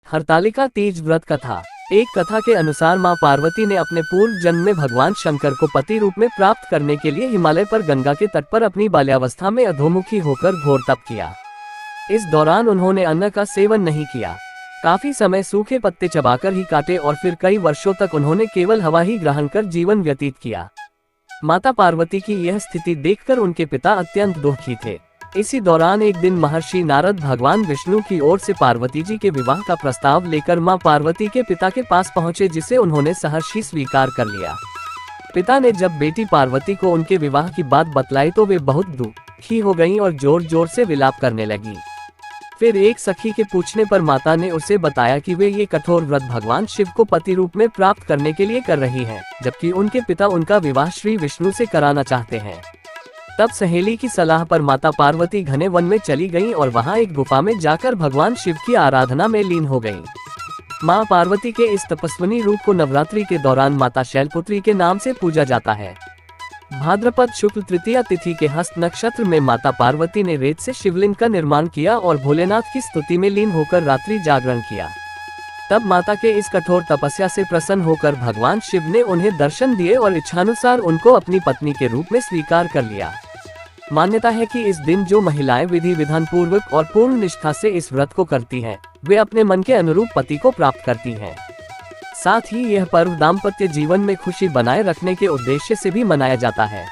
हरतालिका तीज व्रत कथा। एक कथा के अनुसार मां पार्वती ने अपने पूर्व जन्म में भगवान शंकर को पति रूप में प्राप्त करने के लिए हिमालय पर गंगा के तट पर अपनी बाल्यावस्था में अधोमुखी होकर घोर तप किया। इस दौरान उन्होंने अन्न का सेवन नहीं किया, काफी समय सूखे पत्ते चबाकर ही काटे और फिर कई वर्षों तक उन्होंने केवल हवा ही ग्रहण कर जीवन व्यतीत किया। माता पार्वती की यह स्थिति देखकर उनके पिता अत्यंत दुखी थे। इसी दौरान एक दिन महर्षि नारद भगवान विष्णु की ओर से पार्वती जी के विवाह का प्रस्ताव लेकर मां पार्वती के पिता के पास पहुंचे, जिसे उन्होंने सहर्षि स्वीकार कर लिया। पिता ने जब बेटी पार्वती को उनके विवाह की बात बतलाई तो वे बहुत दुखी हो गईं और जोर जोर से विलाप करने लगी। फिर एक सखी के पूछने पर माता ने उसे बताया कि वे ये कठोर व्रत भगवान शिव को पति रूप में प्राप्त करने के लिए कर रही हैं, जबकि उनके पिता उनका विवाह श्री विष्णु से कराना चाहते हैं। तब सहेली की सलाह पर माता पार्वती घने वन में चली गईं और वहां एक गुफा में जाकर भगवान शिव की आराधना में लीन हो गईं। मां पार्वती के इस तपस्विनी रूप को नवरात्रि के दौरान माता शैलपुत्री के नाम से पूजा जाता है। भाद्रपद शुक्ल तृतीया तिथि के हस्त नक्षत्र में माता पार्वती ने रेत से शिवलिंग का निर्माण किया और भोलेनाथ की स्तुति में लीन होकर रात्रि जागरण किया। तब माता के इस कठोर तपस्या से प्रसन्न होकर भगवान शिव ने उन्हें दर्शन दिए और इच्छानुसार उनको अपनी पत्नी के रूप में स्वीकार कर लिया। मान्यता है कि इस दिन जो महिलाएं विधि विधान पूर्वक और पूर्ण निष्ठा से इस व्रत को करती हैं, वे अपने मन के अनुरूप पति को प्राप्त करती हैं। साथ ही यह पर्व दाम्पत्य जीवन में खुशी बनाए रखने के उद्देश्य से भी मनाया जाता है।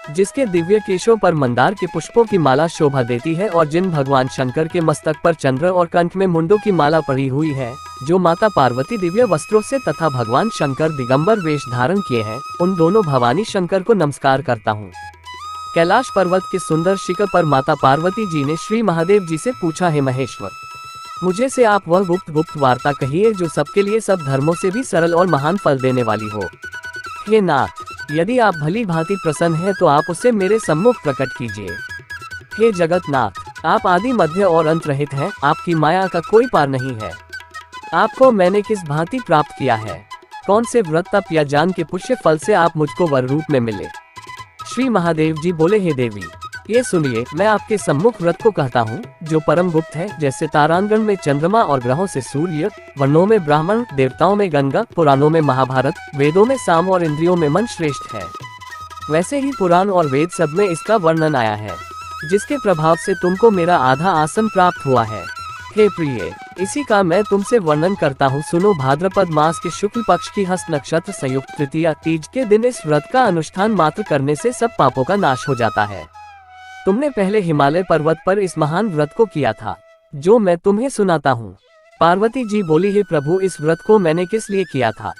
जिसके दिव्य केशों पर मंदार के पुष्पों की माला शोभा देती है और जिन भगवान शंकर के मस्तक पर चंद्र और कंठ में मुंडों की माला पड़ी हुई है, जो माता पार्वती दिव्य वस्त्रों से तथा भगवान शंकर दिगंबर वेश धारण किए हैं, उन दोनों भवानी शंकर को नमस्कार करता हूँ। कैलाश पर्वत के सुंदर शिखर पर माता पार्वती जी ने श्री महादेव जी से पूछा, हे महेश्वर, मुझे से आप वह गुप्त वार्ता कहिए जो सबके लिए सब धर्मों से भी सरल और महान फल देने वाली हो। हे नाथ, यदि आप भली भांति प्रसन्न हैं तो आप उसे मेरे सम्मुख प्रकट कीजिए। हे जगतनाथ, आप आदि मध्य और अंत रहित हैं, आपकी माया का कोई पार नहीं है। आपको मैंने किस भांति प्राप्त किया है? कौन से व्रत तप या जान के पुण्य फल से आप मुझको वर रूप में मिले? श्री महादेव जी बोले, हे देवी, ये सुनिए, मैं आपके सम्मुख व्रत को कहता हूँ जो परम गुप्त है। जैसे तारांगण में चंद्रमा और ग्रहों से सूर्य, वर्णों में ब्राह्मण, देवताओं में गंगा, पुराणों में महाभारत, वेदों में साम और इंद्रियों में मन श्रेष्ठ है, वैसे ही पुराण और वेद सब में इसका वर्णन आया है, जिसके प्रभाव से तुमको मेरा आधा आसन प्राप्त हुआ है। हे प्रिय, इसी का मैं तुमसे वर्णन करता हूँ, सुनो। भाद्रपद मास के शुक्ल पक्ष की हस्त नक्षत्र संयुक्त तृतीया तीज के दिन इस व्रत का अनुष्ठान मात्र करने से सब पापों का नाश हो जाता है। तुमने पहले हिमालय पर्वत पर इस महान व्रत को किया था, जो मैं तुम्हें सुनाता हूँ। पार्वती जी बोली, हे प्रभु, इस व्रत को मैंने किस लिए किया था,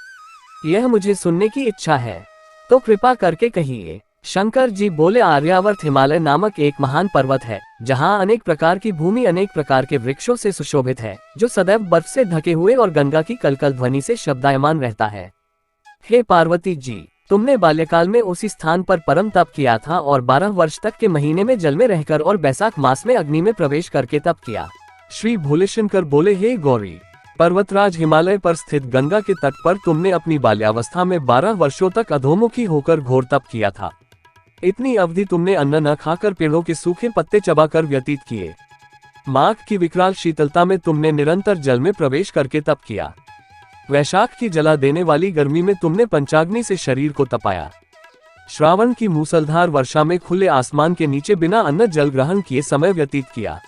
यह मुझे सुनने की इच्छा है, तो कृपा करके कहिए। शंकर जी बोले, आर्यावर्त हिमालय नामक एक महान पर्वत है, जहाँ अनेक प्रकार की भूमि अनेक प्रकार के वृक्षों से सुशोभित है, जो सदैव बर्फ से ढके हुए और गंगा की कलकल ध्वनि से शब्दायमान रहता है। हे पार्वती जी, तुमने बाल्यकाल में उसी स्थान पर परम तप किया था और 12 वर्ष तक के महीने में जल में रहकर और बैसाख मास में अग्नि में प्रवेश करके तप किया। श्री भोलेशंकर बोले, हे गौरी, पर्वतराज हिमालय पर स्थित गंगा के तट पर तुमने अपनी बाल्यावस्था में 12 वर्षों तक अधोमुखी होकर घोर तप किया था। इतनी अवधि तुमने अन्न न खाकर पेड़ों के सूखे पत्ते चबाकर व्यतीत किए। माघ की विकराल शीतलता में तुमने निरंतर जल में प्रवेश करके तप किया। वैशाख की जला देने वाली गर्मी में तुमने पंचाग्नि से शरीर को तपाया। श्रावण की मूसलधार वर्षा में खुले आसमान के नीचे बिना अन्न जल ग्रहण किए समय व्यतीत किया।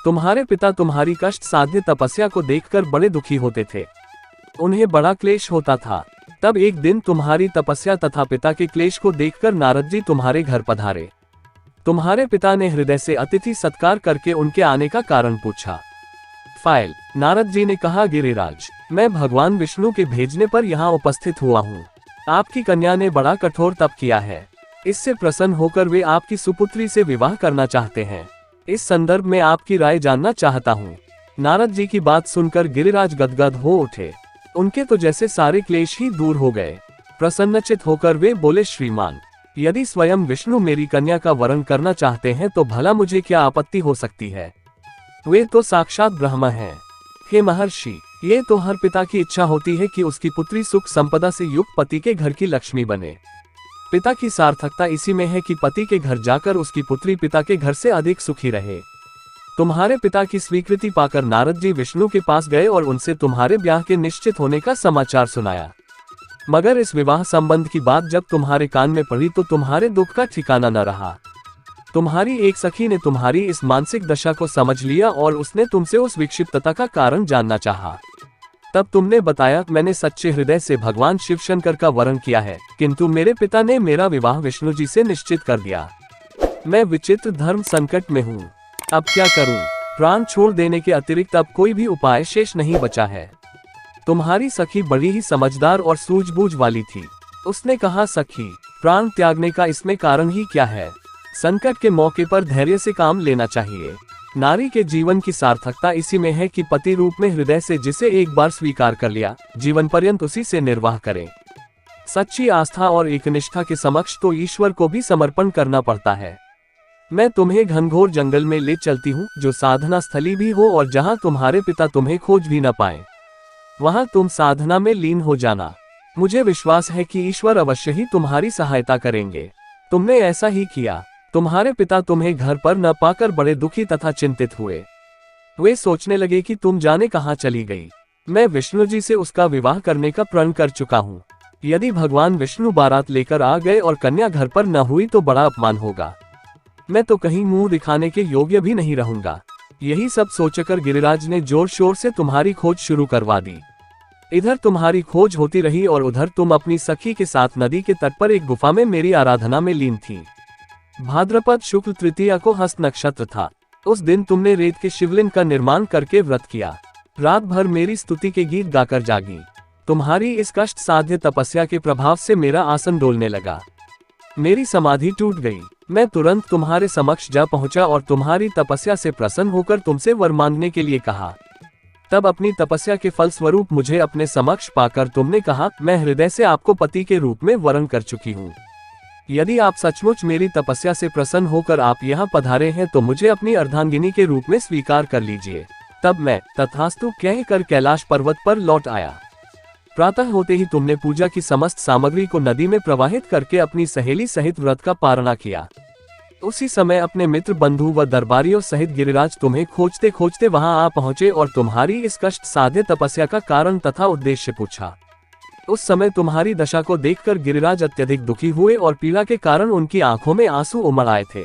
तुम्हारे पिता तुम्हारी कष्ट साध्य तपस्या को देखकर बड़े दुखी होते थे, उन्हें बड़ा क्लेश होता था। तब एक दिन तुम्हारी तपस्या तथा पिता के क्लेश को देखकर नारद जी तुम्हारे घर पधारे। तुम्हारे पिता ने हृदय से अतिथि सत्कार करके उनके आने का कारण पूछा। फाइल, नारद जी ने कहा, गिरिराज, मैं भगवान विष्णु के भेजने पर यहाँ उपस्थित हुआ हूँ। आपकी कन्या ने बड़ा कठोर तप किया है, इससे प्रसन्न होकर वे आपकी सुपुत्री से विवाह करना चाहते हैं। इस संदर्भ में आपकी राय जानना चाहता हूँ। नारद जी की बात सुनकर गिरिराज गदगद हो उठे, उनके तो जैसे सारे क्लेश ही दूर हो गए। प्रसन्नचित होकर वे बोले, श्रीमान, यदि स्वयं विष्णु मेरी कन्या का वरण करना चाहते हैं तो भला मुझे क्या आपत्ति हो सकती है? वे तो साक्षात ब्रह्म हैं। हे महर्षि, ये तो हर पिता की इच्छा होती है कि उसकी पुत्री सुख संपदा से युक्त पति के घर की लक्ष्मी बने। पिता की सार्थकता इसी में है कि पति के घर जाकर उसकी पुत्री पिता के घर से अधिक सुखी रहे। तुम्हारे पिता की स्वीकृति पाकर नारद जी विष्णु के पास गए और उनसे तुम्हारे ब्याह के निश्चित होने का समाचार सुनाया। मगर इस विवाह संबंध की बात जब तुम्हारे कान में पड़ी तो तुम्हारे दुख का ठिकाना न रहा। तुम्हारी एक सखी ने तुम्हारी इस मानसिक दशा को समझ लिया और उसने तुमसे उस विक्षिप्तता का कारण जानना चाहा। तब तुमने बताया, मैंने सच्चे हृदय से भगवान शिव शंकर का वरण किया है, किंतु मेरे पिता ने मेरा विवाह विष्णु जी से निश्चित कर दिया। मैं विचित्र धर्म संकट में हूँ, अब क्या करूँ? प्राण छोड़ देने के अतिरिक्त अब कोई भी उपाय शेष नहीं बचा है। तुम्हारी सखी बड़ी ही समझदार और सूझबूझ वाली थी। उसने कहा, सखी, प्राण त्यागने का इसमें कारण ही क्या है? संकट के मौके पर धैर्य से काम लेना चाहिए। नारी के जीवन की सार्थकता इसी में है कि पति रूप में हृदय से जिसे एक बार स्वीकार कर लिया, जीवन पर्यंत उसी से निर्वाह करे। सच्ची आस्था और एकनिष्ठा के समक्ष तो ईश्वर को भी समर्पण करना पड़ता है। मैं तुम्हें घनघोर जंगल में ले चलती हूँ, जो साधना स्थली भी हो और जहाँ तुम्हारे पिता तुम्हें खोज भी न पाए। वहां तुम साधना में लीन हो जाना। मुझे विश्वास है कि ईश्वर अवश्य ही तुम्हारी सहायता करेंगे। तुमने ऐसा ही किया। तुम्हारे पिता तुम्हें घर पर न पाकर बड़े दुखी तथा चिंतित हुए। वे सोचने लगे कि तुम जाने कहाँ चली गई। मैं विष्णु जी से उसका विवाह करने का प्रण कर चुका हूँ। यदि भगवान विष्णु बारात लेकर आ गए और कन्या घर पर न हुई तो बड़ा अपमान होगा। मैं तो कहीं मुंह दिखाने के योग्य भी नहीं रहूंगा। यही सब सोचकर गिरिराज ने जोर शोर से तुम्हारी खोज शुरू करवा दी। इधर तुम्हारी खोज होती रही और उधर तुम अपनी सखी के साथ नदी के तट पर एक गुफा में मेरी आराधना में लीन थी। भाद्रपद शुक्ल तृतीया को हस्त नक्षत्र था। उस दिन तुमने रेत के शिवलिंग का निर्माण करके व्रत किया। रात भर मेरी स्तुति के गीत गाकर जागी। तुम्हारी इस कष्ट साध्य तपस्या के प्रभाव से मेरा आसन डोलने लगा। मेरी समाधि टूट गई। मैं तुरंत तुम्हारे समक्ष जा पहुंचा और तुम्हारी तपस्या से प्रसन्न होकर तुमसे वर मांगने के लिए कहा। तब अपनी तपस्या के फल स्वरूप मुझे अपने समक्ष पाकर तुमने कहा, मैं हृदय से आपको पति के रूप में वरण कर चुकी हूँ। यदि आप सचमुच मेरी तपस्या से प्रसन्न होकर आप यहाँ पधारे हैं तो मुझे अपनी अर्धांगिनी के रूप में स्वीकार कर लीजिए। तब मैं तथास्तु कहकर कैलाश पर्वत पर लौट आया। प्रातः होते ही तुमने पूजा की समस्त सामग्री को नदी में प्रवाहित करके अपनी सहेली सहित व्रत का पारणा किया। उसी समय अपने मित्र बंधु व दरबारियों सहित गिरिराज तुम्हें खोजते खोजते वहां आ पहुंचे और तुम्हारी इस कष्ट साध्य तपस्या का कारण तथा उद्देश्य पूछा। उस समय तुम्हारी दशा को देखकर गिरिराज अत्यधिक दुखी हुए और पीड़ा के कारण उनकी आंखों में आंसू उमड़ आए थे।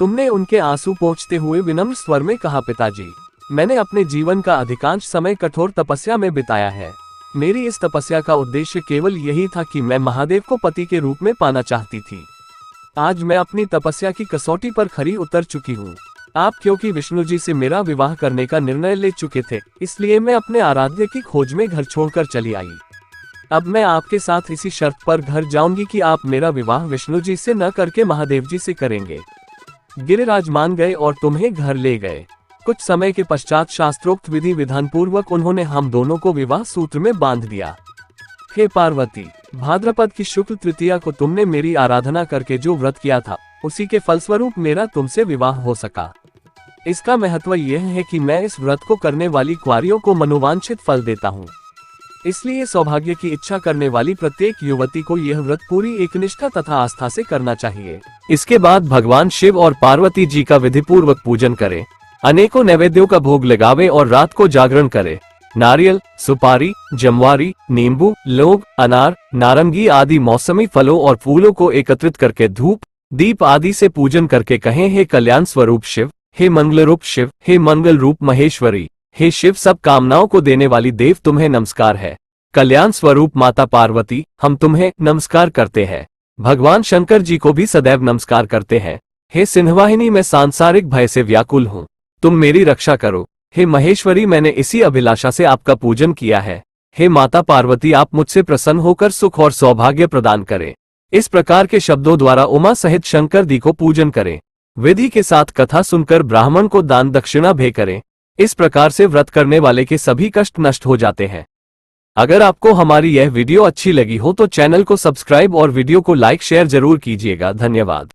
तुमने उनके आंसू पोंछते हुए विनम्र स्वर में कहा, पिताजी, मैंने अपने जीवन का अधिकांश समय कठोर तपस्या में बिताया है। मेरी इस तपस्या का उद्देश्य केवल यही था कि मैं महादेव को पति के रूप में पाना चाहती थी। आज मैं अपनी तपस्या की कसौटी पर खरी उतर चुकी हूँ। आप क्योंकि विष्णु जी से मेरा विवाह करने का निर्णय ले चुके थे, इसलिए मैं अपने आराध्य की खोज में घर छोड़कर चली आई। अब मैं आपके साथ इसी शर्त पर घर जाऊंगी कि आप मेरा विवाह विष्णु जी से न करके महादेव जी से करेंगे। गिरिराज मान गए और तुम्हें घर ले गए। कुछ समय के पश्चात शास्त्रोक्त विधि विधान पूर्वक उन्होंने हम दोनों को विवाह सूत्र में बांध दिया। हे पार्वती, भाद्रपद की शुक्ल तृतीया को तुमने मेरी आराधना करके जो व्रत किया था, उसी के फलस्वरूप मेरा तुमसे विवाह हो सका। इसका महत्व यह है कि मैं इस व्रत को करने वाली कुंवारियों को मनोवांछित फल देता हूँ। इसलिए सौभाग्य की इच्छा करने वाली प्रत्येक युवती को यह व्रत पूरी एकनिष्ठा तथा आस्था से करना चाहिए। इसके बाद भगवान शिव और पार्वती जी का विधि पूर्वक पूजन करे, अनेकों नैवेद्यों का भोग लगावे और रात को जागरण करे। नारियल, सुपारी, जमवारी, नींबू, लौंग, अनार, नारंगी आदि मौसमी फलों और फूलों को एकत्रित करके धूप, दीप आदि से पूजन करके कहें, हे कल्याण स्वरूप शिव, हे मंगल रूप शिव, हे मंगल रूप महेश्वरी, हे शिव, सब कामनाओं को देने वाली देव, तुम्हें नमस्कार है। कल्याण स्वरूप माता पार्वती, हम तुम्हें नमस्कार करते हैं। भगवान शंकर जी को भी सदैव नमस्कार करते हैं। हे सिंहवाहिनी, मैं सांसारिक भय से व्याकुल हूँ, तुम मेरी रक्षा करो। हे महेश्वरी, मैंने इसी अभिलाषा से आपका पूजन किया है। हे माता पार्वती, आप मुझसे प्रसन्न होकर सुख और सौभाग्य प्रदान करें। इस प्रकार के शब्दों द्वारा उमा सहित शंकर जी को पूजन करें। विधि के साथ कथा सुनकर ब्राह्मण को दान दक्षिणा भें करें। इस प्रकार से व्रत करने वाले के सभी कष्ट नष्ट हो जाते हैं। अगर आपको हमारी यह वीडियो अच्छी लगी हो तो चैनल को सब्सक्राइब और वीडियो को लाइक शेयर जरूर कीजिएगा। धन्यवाद।